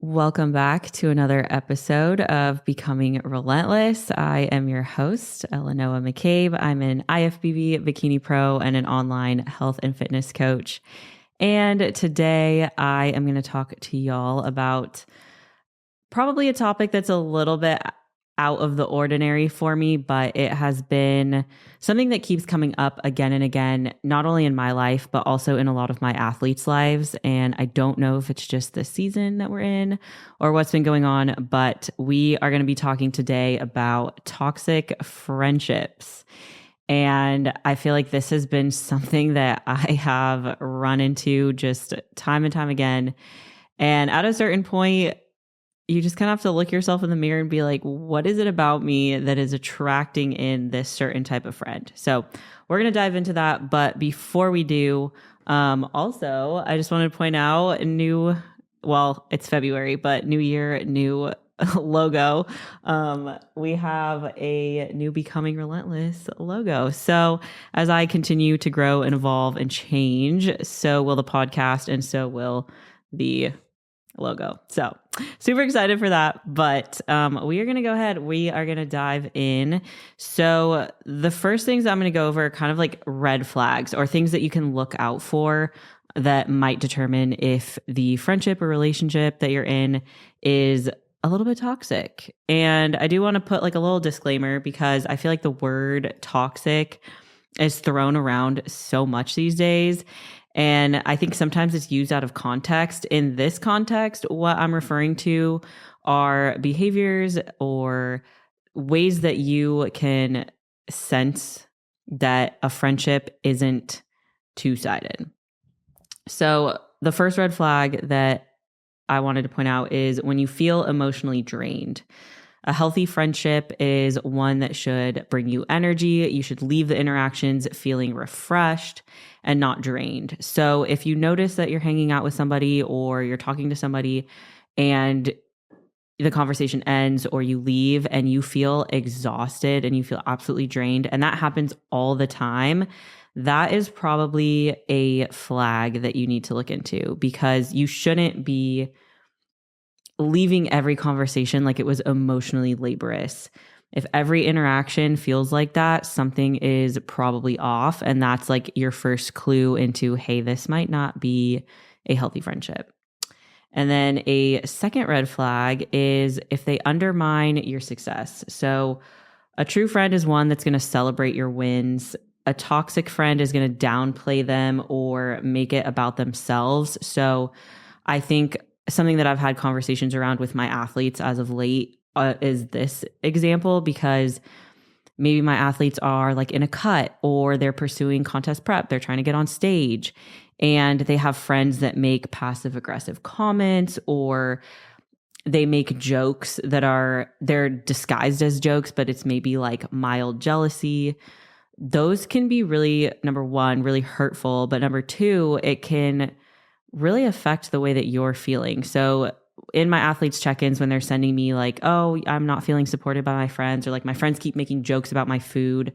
Welcome back to another episode of Becoming Relentless. I am your host, elenoa.mccabe. I'm an IFBB bikini pro and an online health and fitness coach. And today I am going to talk to y'all about probably a topic that's a little bit out of the ordinary for me, but it has been something that keeps coming up again and again, not only in my life, but also in a lot of my athletes' lives. And I don't know if it's just the season that we're in or what's been going on, but we are going to be talking today about toxic friendships. And I feel like this has been something that I have run into just time and time again. And at a certain point, you just kind of have to look yourself in the mirror and be like, what is it about me that is attracting in this certain type of friend? So we're going to dive into that. But before we do, also, I just wanted to point out it's February, but new year, new logo. We have a new Becoming Relentless logo. So as I continue to grow and evolve and change, so will the podcast and so will the logo. So super excited for that. But we are going to go ahead. We are going to dive in. So the first things I'm going to go over are kind of like red flags or things that you can look out for that might determine if the friendship or relationship that you're in is a little bit toxic. And I do want to put like a little disclaimer because I feel like the word toxic is thrown around so much these days. And I think sometimes it's used out of context. In this context, what I'm referring to are behaviors or ways that you can sense that a friendship isn't two-sided. So the first red flag that I wanted to point out is when you feel emotionally drained. A healthy friendship is one that should bring you energy. You should leave the interactions feeling refreshed and not drained. So if you notice that you're hanging out with somebody or you're talking to somebody and the conversation ends or you leave and you feel exhausted and you feel absolutely drained, and that happens all the time, that is probably a flag that you need to look into because you shouldn't be leaving every conversation like it was emotionally laborious. If every interaction feels like that, something is probably off. And that's like your first clue into, hey, this might not be a healthy friendship. And then a second red flag is if they undermine your success. So a true friend is one that's going to celebrate your wins. A toxic friend is going to downplay them or make it about themselves. So I think something that I've had conversations around with my athletes as of late is this example, because maybe my athletes are like in a cut or they're pursuing contest prep. They're trying to get on stage and they have friends that make passive aggressive comments or they make jokes they're disguised as jokes, but it's maybe like mild jealousy. Those can be really, number one, really hurtful, but number two, it can really affect the way that you're feeling. So in my athletes check-ins, when they're sending me like, oh, I'm not feeling supported by my friends, or like my friends keep making jokes about my food,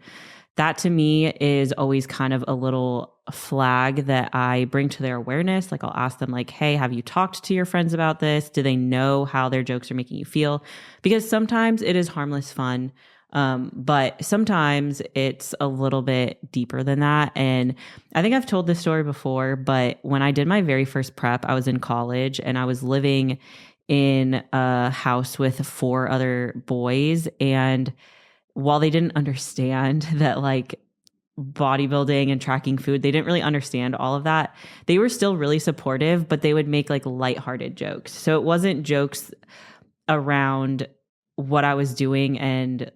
that to me is always kind of a little flag that I bring to their awareness. Like I'll ask them like, hey, have you talked to your friends about this? Do they know how their jokes are making you feel? Because sometimes it is harmless fun. But sometimes it's a little bit deeper than that. And I think I've told this story before, but when I did my very first prep, I was in college and I was living in a house with 4 other boys. And while they didn't understand that like bodybuilding and tracking food, they didn't really understand all of that. They were still really supportive, but they would make like lighthearted jokes. So it wasn't jokes around what I was doing and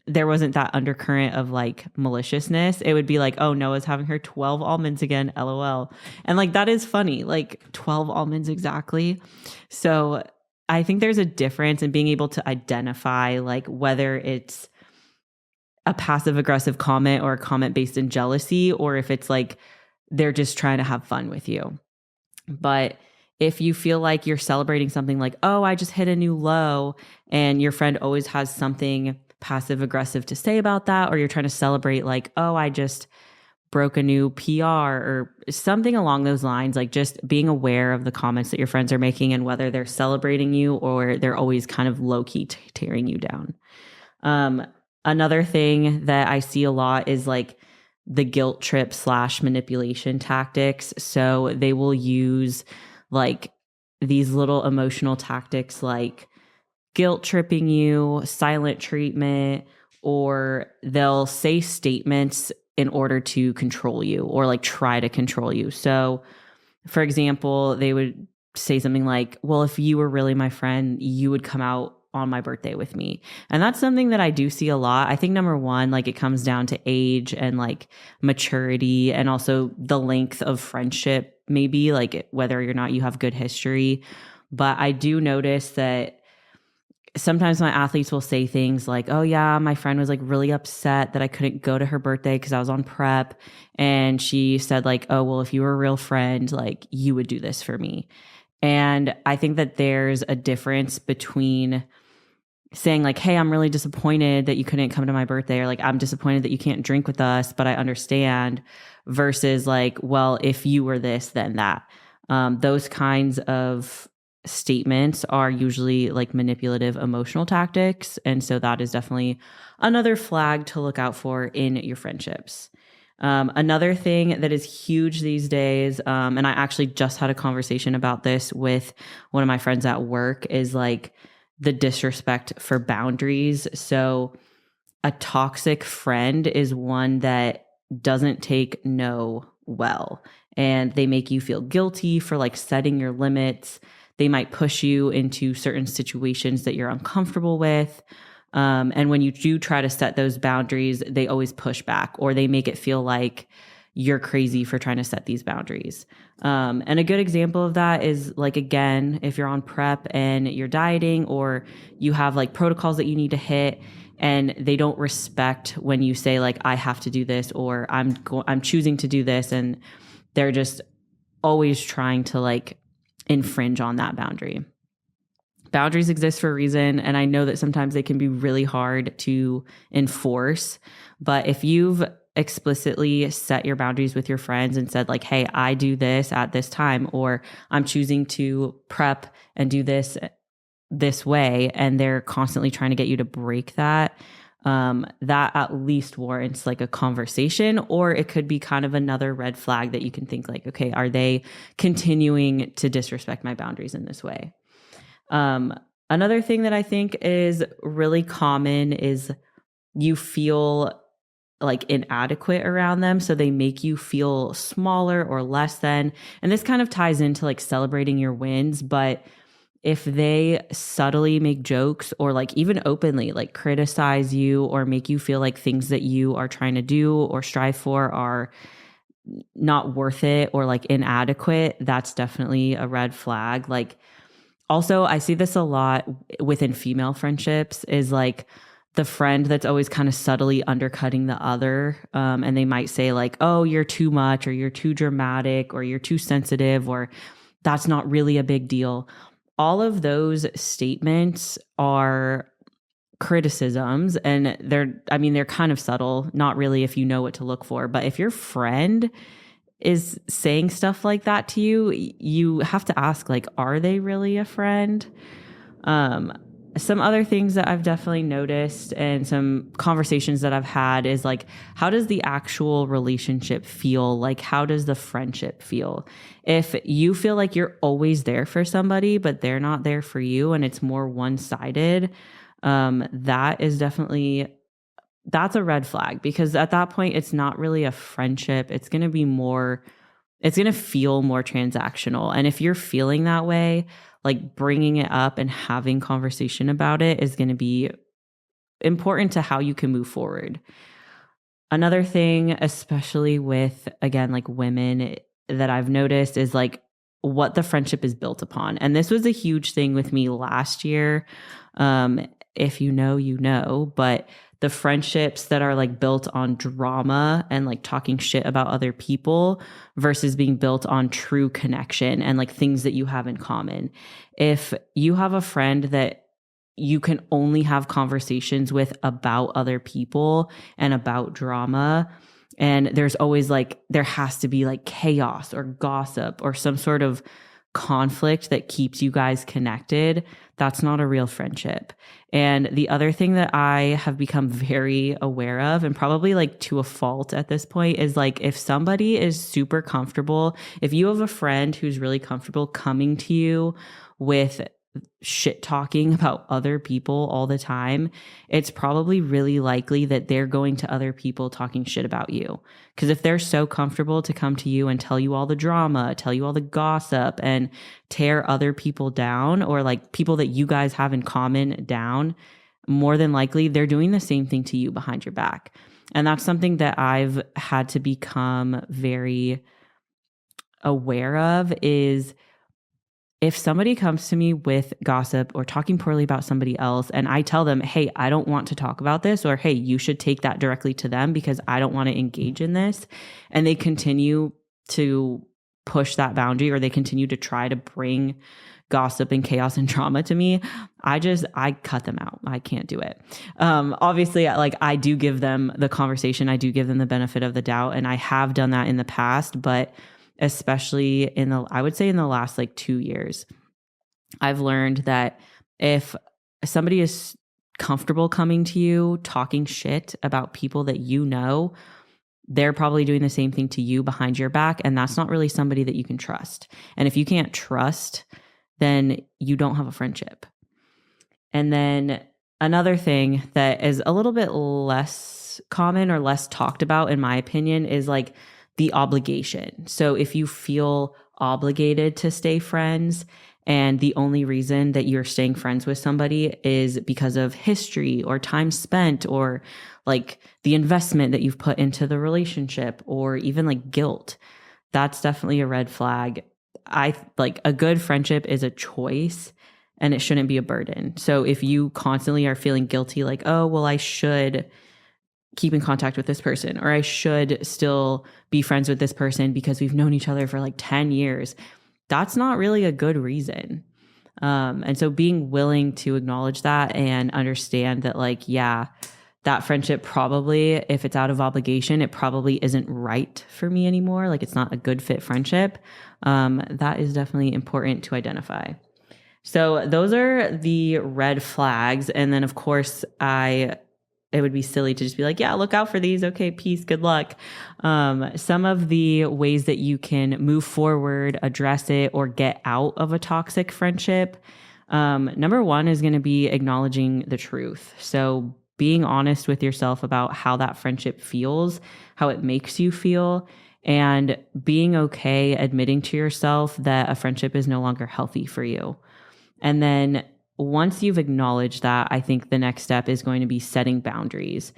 there wasn't that undercurrent of like maliciousness. It would be like, oh, Noah's having her 12 almonds again, LOL. And like, that is funny, like 12 almonds exactly. So I think there's a difference in being able to identify like whether it's a passive aggressive comment or a comment based in jealousy, or if it's like, they're just trying to have fun with you. But if you feel like you're celebrating something like, oh, I just hit a new low, and your friend always has something passive aggressive to say about that, or you're trying to celebrate like, oh, I just broke a new PR or something along those lines, like just being aware of the comments that your friends are making and whether they're celebrating you or they're always kind of low-key tearing you down. Another thing that I see a lot is like the guilt trip / manipulation tactics. So they will use like these little emotional tactics like guilt tripping you, silent treatment, or they'll say statements in order to control you or like try to control you. So, for example, they would say something like, well, if you were really my friend, you would come out on my birthday with me. And that's something that I do see a lot. I think number one, like it comes down to age and like maturity and also the length of friendship, maybe like whether or not you have good history. But I do notice that sometimes my athletes will say things like, oh yeah, my friend was like really upset that I couldn't go to her birthday because I was on prep. And she said like, oh, well, if you were a real friend, like you would do this for me. And I think that there's a difference between saying like, hey, I'm really disappointed that you couldn't come to my birthday, or like, I'm disappointed that you can't drink with us, but I understand, versus like, well, if you were this, then that. Those kinds of statements are usually like manipulative emotional tactics. And so that is definitely another flag to look out for in your friendships. Another thing that is huge these days, and I actually just had a conversation about this with one of my friends at work, is like the disrespect for boundaries. So a toxic friend is one that doesn't take no well, and they make you feel guilty for like setting your limits. They might push you into certain situations that you're uncomfortable with. And when you do try to set those boundaries, they always push back, or they make it feel like you're crazy for trying to set these boundaries. And a good example of that is like, again, if you're on prep and you're dieting, or you have like protocols that you need to hit, and they don't respect when you say like, I have to do this, or I'm choosing to do this. And they're just always trying to like infringe on that boundary. Boundaries exist for a reason, and I know that sometimes they can be really hard to enforce. But if you've explicitly set your boundaries with your friends and said like, hey, I do this at this time, or I'm choosing to prep and do this way, and they're constantly trying to get you to break that, that at least warrants like a conversation. Or it could be kind of another red flag that you can think like, okay, are they continuing to disrespect my boundaries in this way? Another thing that I think is really common is you feel like inadequate around them. So they make you feel smaller or less than. And this kind of ties into like celebrating your wins. But if they subtly make jokes, or like even openly like criticize you, or make you feel like things that you are trying to do or strive for are not worth it, or like inadequate, that's definitely a red flag. Like, also, I see this a lot within female friendships, is like the friend that's always kind of subtly undercutting the other. And they might say like, oh, you're too much, or you're too dramatic, or you're too sensitive, or that's not really a big deal. All of those statements are criticisms, and they're kind of subtle, not really if you know what to look for. But if your friend is saying stuff like that to you, you have to ask like, are they really a friend? Some other things that I've definitely noticed, and some conversations that I've had, is like, how does the actual relationship feel? Like, how does the friendship feel? If you feel like you're always there for somebody, but they're not there for you, and it's more one-sided, that's a red flag, because at that point, it's not really a friendship. It's going to feel more transactional. And if you're feeling that way, like bringing it up and having conversation about it is going to be important to how you can move forward. Another thing, especially with, again, like women, that I've noticed is like what the friendship is built upon. And this was a huge thing with me last year. If you know, you know, but the friendships that are like built on drama and like talking shit about other people versus being built on true connection and like things that you have in common. If you have a friend that you can only have conversations with about other people and about drama, And there's always like, there has to be like chaos or gossip or some sort of conflict that keeps you guys connected. That's not a real friendship. And the other thing that I have become very aware of, and probably like to a fault at this point, is like if somebody is super comfortable, if you have a friend who's really comfortable coming to you with shit talking about other people all the time, it's probably really likely that they're going to other people talking shit about you. Because if they're so comfortable to come to you and tell you all the drama, tell you all the gossip, and tear other people down, or like people that you guys have in common down, more than likely they're doing the same thing to you behind your back. And that's something that I've had to become very aware of, is if somebody comes to me with gossip or talking poorly about somebody else, and I tell them, hey, I don't want to talk about this, or hey, you should take that directly to them because I don't want to engage in this, and they continue to push that boundary, or they continue to try to bring gossip and chaos and drama to me, I cut them out. I can't do it. Obviously, like I do give them the conversation, I do give them the benefit of the doubt, and I have done that in the past, but especially I would say in the last like 2 years, I've learned that if somebody is comfortable coming to you, talking shit about people that you know, they're probably doing the same thing to you behind your back. And that's not really somebody that you can trust. And if you can't trust, then you don't have a friendship. And then another thing that is a little bit less common or less talked about, in my opinion, is like the obligation. So if you feel obligated to stay friends, and the only reason that you're staying friends with somebody is because of history or time spent, or like the investment that you've put into the relationship, or even like guilt, that's definitely a red flag. I like a good friendship is a choice, and it shouldn't be a burden. So if you constantly are feeling guilty, like, oh, well, I should keep in contact with this person, or I should still be friends with this person because we've known each other for like 10 years. That's not really a good reason. And so being willing to acknowledge that and understand that, like, yeah, that friendship probably, if it's out of obligation, it probably isn't right for me anymore. Like it's not a good fit friendship. That is definitely important to identify. So those are the red flags. And then of course it would be silly to just be like, yeah, look out for these. Okay, peace, good luck. Some of the ways that you can move forward, address it, or get out of a toxic friendship. Number one is going to be acknowledging the truth. So being honest with yourself about how that friendship feels, how it makes you feel, and being okay admitting to yourself that a friendship is no longer healthy for you. And then once you've acknowledged that, I think the next step is going to be setting boundaries.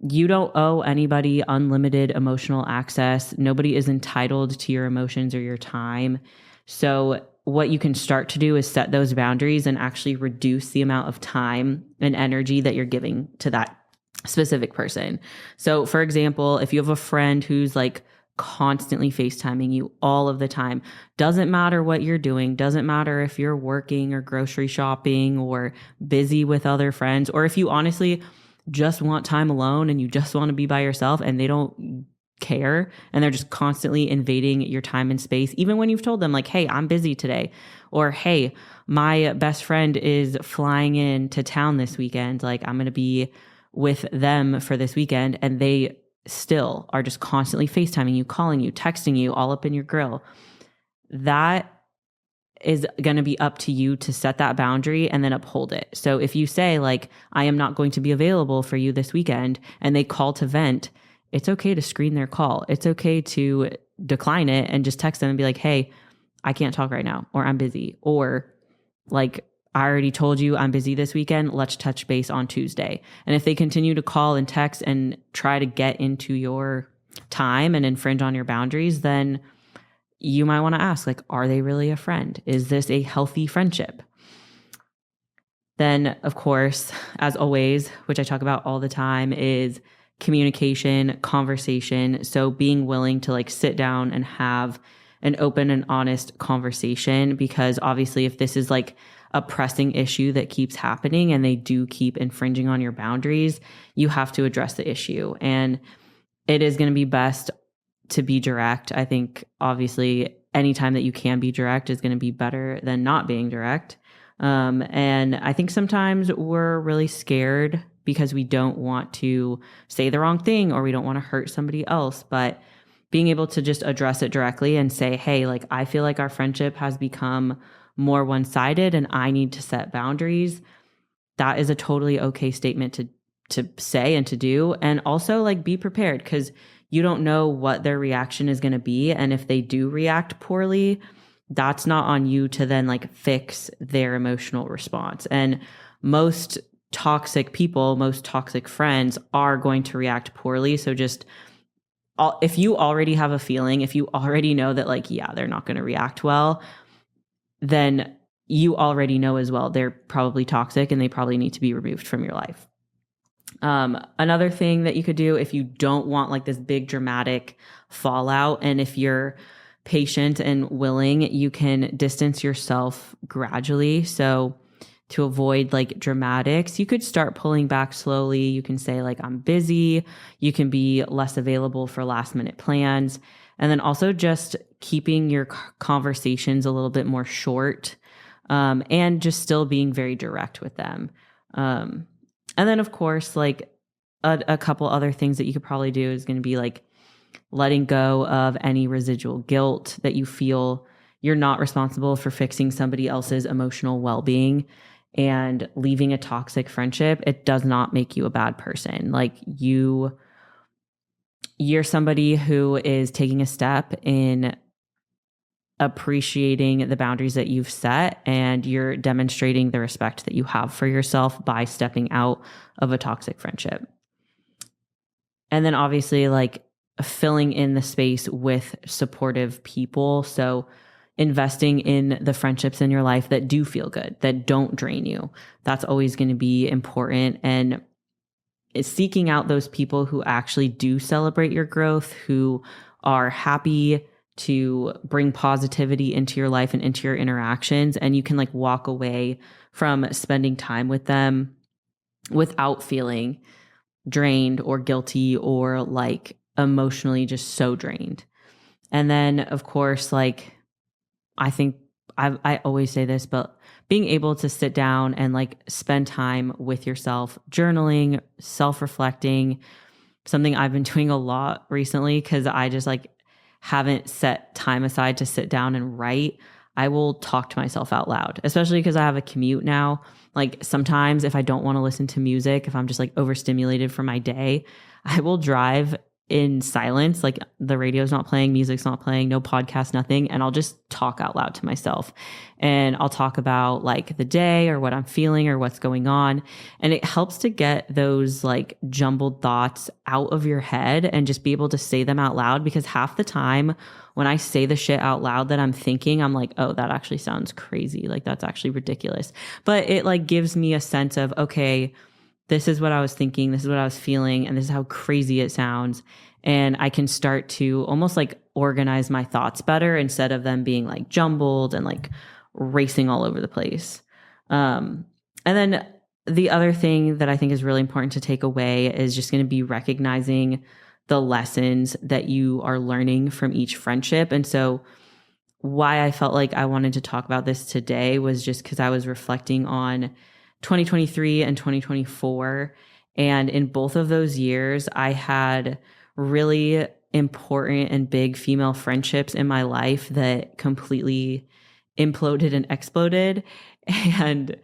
You don't owe anybody unlimited emotional access. Nobody is entitled to your emotions or your time. So what you can start to do is set those boundaries and actually reduce the amount of time and energy that you're giving to that specific person. So for example, if you have a friend who's like constantly FaceTiming you all of the time, doesn't matter what you're doing, doesn't matter if you're working or grocery shopping or busy with other friends, or if you honestly just want time alone and you just want to be by yourself and they don't care and they're just constantly invading your time and space, even when you've told them like, hey, I'm busy today, or hey, my best friend is flying into town this weekend, like I'm going to be with them for this weekend, and they still are just constantly FaceTiming you, calling you, texting you, all up in your grill. That is going to be up to you to set that boundary and then uphold it. So if you say like, I am not going to be available for you this weekend, and they call to vent, it's okay to screen their call. It's okay to decline it and just text them and be like, hey, I can't talk right now, or I'm busy, or like, I already told you I'm busy this weekend. Let's touch base on Tuesday. And if they continue to call and text and try to get into your time and infringe on your boundaries, then you might want to ask, like, are they really a friend? Is this a healthy friendship? Then, of course, as always, which I talk about all the time, is communication, conversation. So being willing to like sit down and have an open and honest conversation, because obviously if this is like a pressing issue that keeps happening and they do keep infringing on your boundaries, you have to address the issue. And it is going to be best to be direct. I think obviously anytime that you can be direct is going to be better than not being direct. And I think sometimes we're really scared because we don't want to say the wrong thing or we don't want to hurt somebody else. But being able to just address it directly and say, hey, like, I feel like our friendship has become more one-sided and I need to set boundaries. That is a totally okay statement to say and to do. And also, like, be prepared, because you don't know what their reaction is going to be. And if they do react poorly, that's not on you to then like fix their emotional response. And most toxic people, most toxic friends are going to react poorly. So just if you already have a feeling, if you already know that like, yeah, they're not going to react well, then you already know as well, they're probably toxic and they probably need to be removed from your life. Another thing that you could do if you don't want like this big dramatic fallout, and if you're patient and willing, you can distance yourself gradually. So to avoid like dramatics, you could start pulling back slowly. You can say like, I'm busy. You can be less available for last minute plans. And then also just keeping your conversations a little bit more short, and just still being very direct with them. And then, of course, like a couple other things that you could probably do is going to be like letting go of any residual guilt that you feel. You're not responsible for fixing somebody else's emotional well-being, and leaving a toxic friendship, it does not make you a bad person. Like you're somebody who is taking a step in appreciating the boundaries that you've set, and you're demonstrating the respect that you have for yourself by stepping out of a toxic friendship. And then obviously like filling in the space with supportive people. So investing in the friendships in your life that do feel good, that don't drain you. That's always going to be important. And seeking out those people who actually do celebrate your growth, who are happy to bring positivity into your life and into your interactions. And you can like walk away from spending time with them without feeling drained or guilty or like emotionally just so drained. And then of course, like, I think I always say this, but being able to sit down and like spend time with yourself, journaling, self-reflecting, something I've been doing a lot recently because I just like haven't set time aside to sit down and write. I will talk to myself out loud, especially because I have a commute now. Like sometimes if I don't want to listen to music, if I'm just like overstimulated for my day, I will drive in silence, like the radio's not playing, music's not playing, no podcast, nothing. And I'll just talk out loud to myself. And I'll talk about like the day or what I'm feeling or what's going on. And it helps to get those like jumbled thoughts out of your head and just be able to say them out loud. Because half the time when I say the shit out loud that I'm thinking, I'm like, oh, that actually sounds crazy. Like that's actually ridiculous. But it like gives me a sense of, okay, this is what I was thinking, this is what I was feeling, and this is how crazy it sounds. And I can start to almost like organize my thoughts better instead of them being like jumbled and like racing all over the place. And then the other thing that I think is really important to take away is just going to be recognizing the lessons that you are learning from each friendship. And so why I felt like I wanted to talk about this today was just because I was reflecting on 2023 and 2024. And in both of those years, I had really important and big female friendships in my life that completely imploded and exploded. And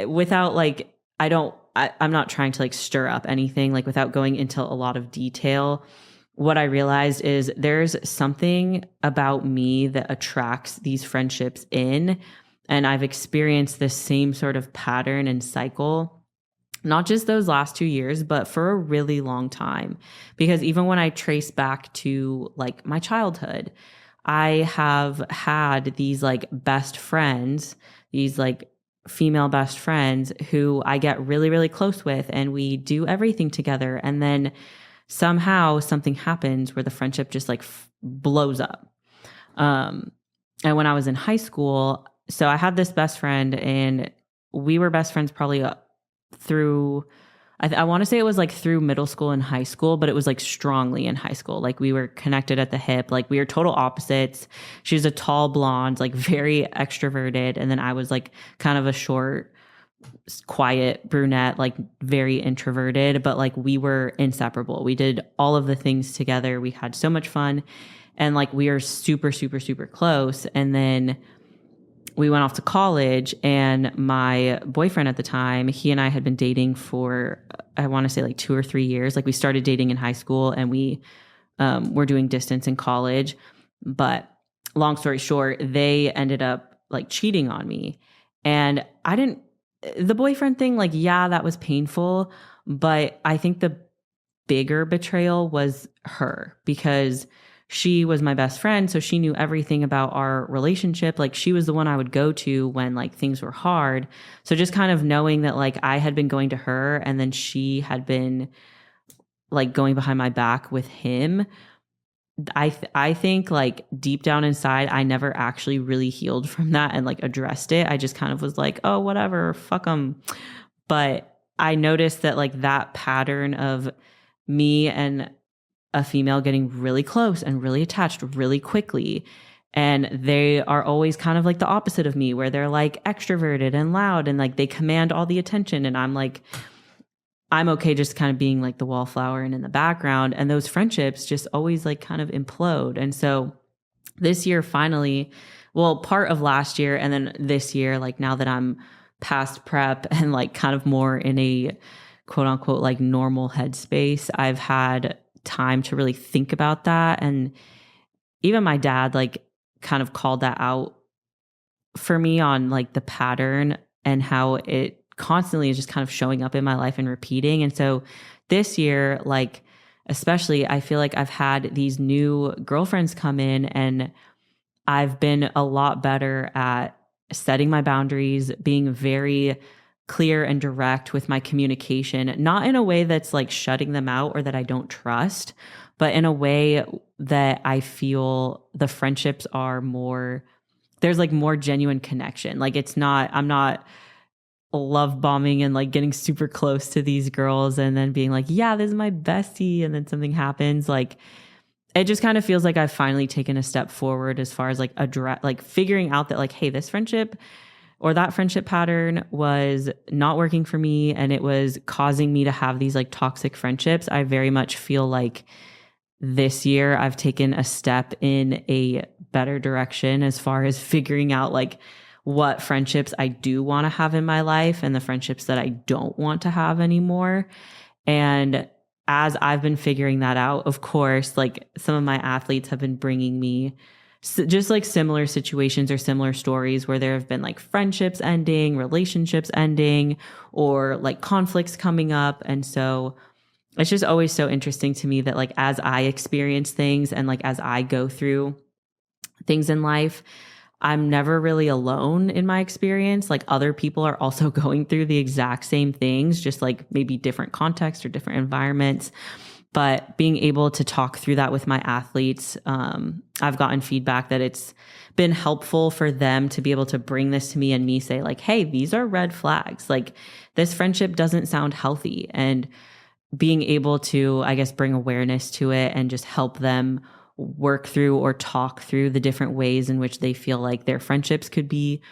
without like, I'm not trying to like stir up anything, like without going into a lot of detail. What I realized is there's something about me that attracts these friendships in. And I've experienced this same sort of pattern and cycle, not just those last 2 years, but for a really long time. Because even when I trace back to like my childhood, I have had these like best friends, these like female best friends who I get really, really close with, and we do everything together. And then somehow something happens where the friendship just like blows up. And when I was in high school, so I had this best friend, and we were best friends probably through, I want to say it was like through middle school and high school, but it was like strongly in high school. Like we were connected at the hip, like we were total opposites. She was a tall blonde, like very extroverted. And then I was like kind of a short, quiet brunette, like very introverted, but like we were inseparable. We did all of the things together. We had so much fun, and like we are super, super, super close. And then we went off to college, and my boyfriend at the time, he and I had been dating for, I want to say like 2 or 3 years. Like we started dating in high school, and we were doing distance in college. But long story short, they ended up like cheating on me. And the boyfriend thing, like, yeah, that was painful. But I think the bigger betrayal was her, because she was my best friend. So she knew everything about our relationship. Like she was the one I would go to when like things were hard. So just kind of knowing that like I had been going to her, and then she had been like going behind my back with him. I think like deep down inside, I never actually really healed from that and like addressed it. I just kind of was like, oh, whatever, fuck them. But I noticed that like that pattern of me and a female getting really close and really attached really quickly. And they are always kind of like the opposite of me, where they're like extroverted and loud and like they command all the attention. And I'm like, I'm okay just kind of being like the wallflower and in the background. And those friendships just always like kind of implode. And so this year, finally, well, part of last year and then this year, like now that I'm past prep and like kind of more in a quote unquote like normal headspace, I've had time to really think about that. And even my dad like kind of called that out for me on like the pattern and how it constantly is just kind of showing up in my life and repeating. And so this year, like especially, I feel like I've had these new girlfriends come in, and I've been a lot better at setting my boundaries, being very clear and direct with my communication, not in a way that's like shutting them out or that I don't trust, but in a way that I feel the friendships are more, there's like more genuine connection. Like I'm not love bombing and like getting super close to these girls and then being like, yeah, this is my bestie. And then something happens. Like, it just kind of feels like I've finally taken a step forward as far as like figuring out that like, hey, this friendship or that friendship pattern was not working for me, and it was causing me to have these like toxic friendships. I very much feel like this year I've taken a step in a better direction as far as figuring out like what friendships I do want to have in my life and the friendships that I don't want to have anymore. And as I've been figuring that out, of course, like some of my athletes have been bringing me just like similar situations or similar stories where there have been like friendships ending, relationships ending, or like conflicts coming up. And so it's just always so interesting to me that like as I experience things and like as I go through things in life, I'm never really alone in my experience. Like other people are also going through the exact same things, just like maybe different contexts or different environments. But being able to talk through that with my athletes, I've gotten feedback that it's been helpful for them to be able to bring this to me and me say like, hey, these are red flags. Like this friendship doesn't sound healthy. And being able to, I guess, bring awareness to it and just help them work through or talk through the different ways in which they feel like their friendships could be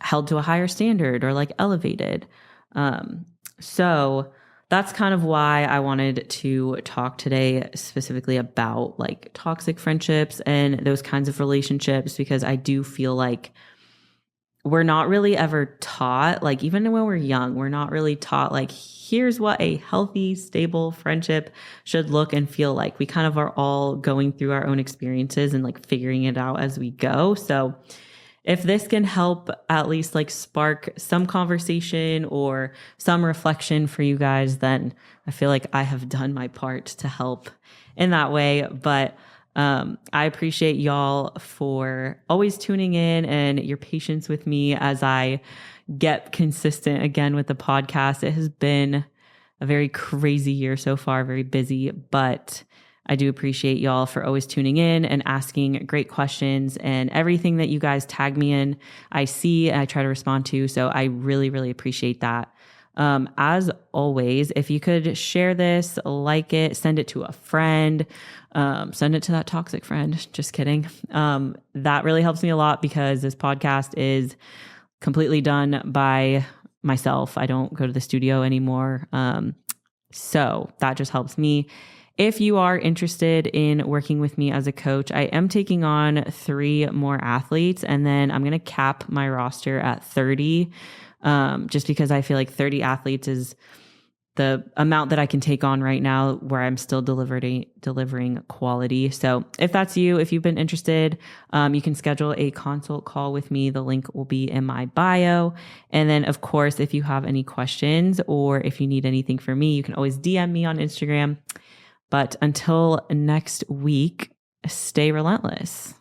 held to a higher standard or like elevated. So that's kind of why I wanted to talk today specifically about like toxic friendships and those kinds of relationships, because I do feel like we're not really ever taught, like even when we're young, we're not really taught like, here's what a healthy, stable friendship should look and feel like. We kind of are all going through our own experiences and like figuring it out as we go. So if this can help at least like spark some conversation or some reflection for you guys, then I feel like I have done my part to help in that way. But I appreciate y'all for always tuning in and your patience with me as I get consistent again with the podcast. It has been a very crazy year so far, very busy, but I do appreciate y'all for always tuning in and asking great questions, and everything that you guys tag me in, I see and I try to respond to. So I really, really appreciate that. As always, if you could share this, like it, send it to a friend, send it to that toxic friend. Just kidding. That really helps me a lot because this podcast is completely done by myself. I don't go to the studio anymore. So that just helps me. If you are interested in working with me as a coach, I am taking on 3 more athletes, and then I'm going to cap my roster at 30, just because I feel like 30 athletes is the amount that I can take on right now where I'm still delivering quality. So if that's you, if you've been interested, you can schedule a consult call with me. The link will be in my bio. And then of course, if you have any questions or if you need anything from me, you can always DM me on Instagram. But until next week, stay relentless.